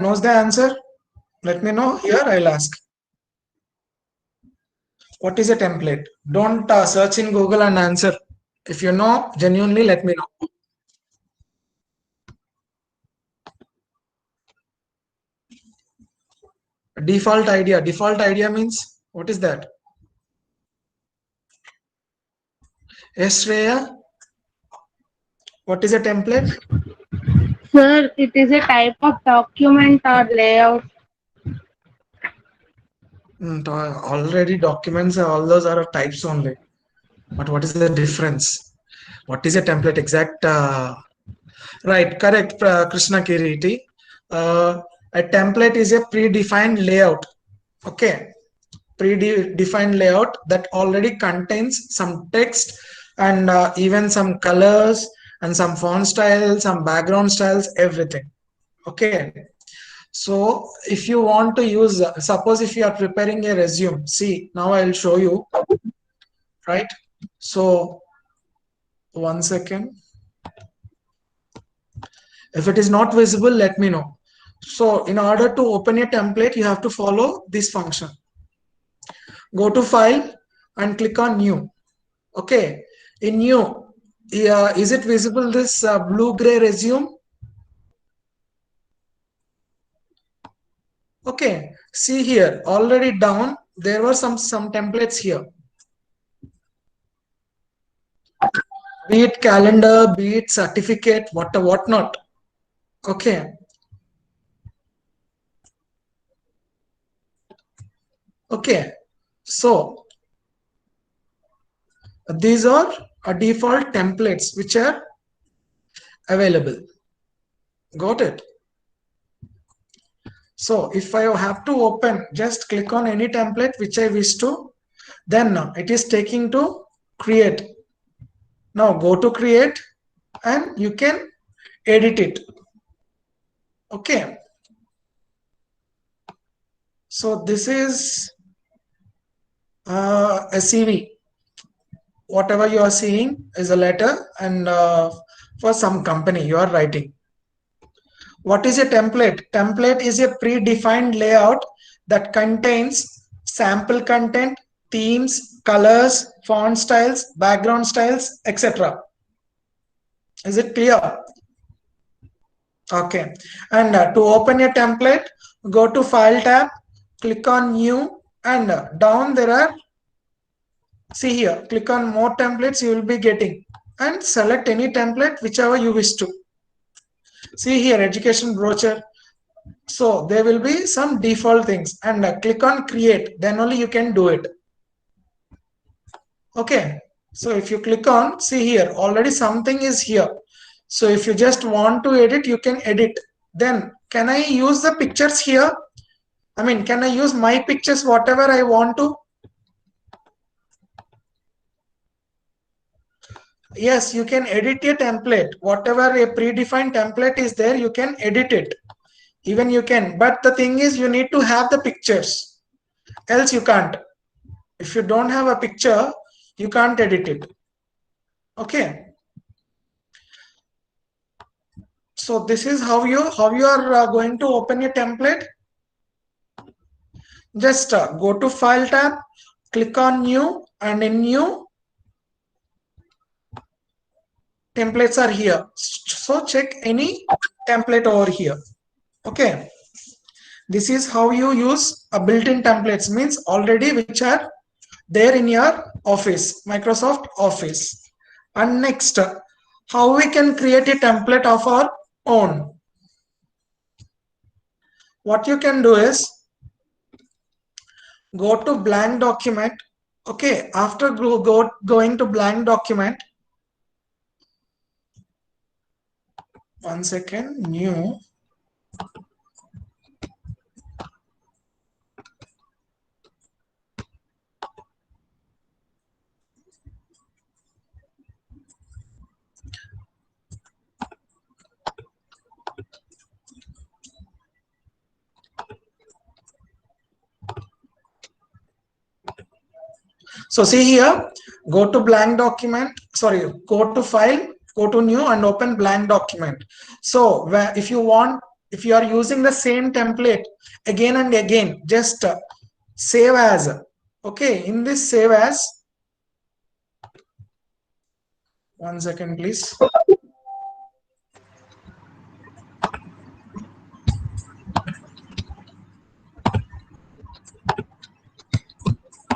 knows the answer? Let me know here, I'll ask. What is a template? Don't search in Google and answer. If you know, genuinely let me know. Default idea. Default idea means, what is that? Yes, Shreya? What is a template? Sir, it is a type of document or layout. Already documents, all those are types only. But what is the difference? What is a template? Exact. Right, correct, Krishna Kiriti. A template is a predefined layout. Okay, predefined layout that already contains some text and even some colors and some font styles, some background styles, everything. Okay, so if you want to use, suppose if you are preparing a resume, see, now I'll show you, right? So, one second. If it is not visible, let me know. So in order to open a template, you have to follow this function. Go to file and click on new. Okay, in new, is it visible this blue gray resume? Okay, see here, already down, there were some templates here. Be it calendar, be it certificate, whatnot. Okay. Okay. So these are default templates which are available. Got it? So if I have to open, just click on any template which I wish to, then it is taking to create. Now go to create and you can edit it. Okay. So this is a CV. Whatever you are seeing is a letter and for some company you are writing. What is a template? Template is a predefined layout that contains sample content, themes, colors, font styles, background styles, etc. Is it clear? Okay. And to open a template, go to File tab, click on New, and down there are, see here, click on More Templates you will be getting, and select any template whichever you wish to. See here, education brochure. So there will be some default things and click on create, then only you can do it. Okay, so if you click on, see here, already something is here. So if you just want to edit, you can edit. Then can I use the pictures here? I mean, can I use my pictures whatever I want to? Yes, you can edit a template. Whatever a predefined template is there, you can edit it. Even you can, but the thing is you need to have the pictures, else you can't. If you don't have a picture, you can't edit it. Okay, so this is how you are going to open a template. Just go to File tab, click on New, and in New, templates are here. So check any template over here. Okay, this is how you use a built-in templates, means already which are there in your Office, Microsoft Office. And next, how we can create a template of our own. What you can do is go to blank document. Okay, after going to blank document, one second, new. So see here, go to blank document, go to file, go to new and open blank document. So if you want if you are using the same template again and again, just save as. Okay, in this save as, one second please.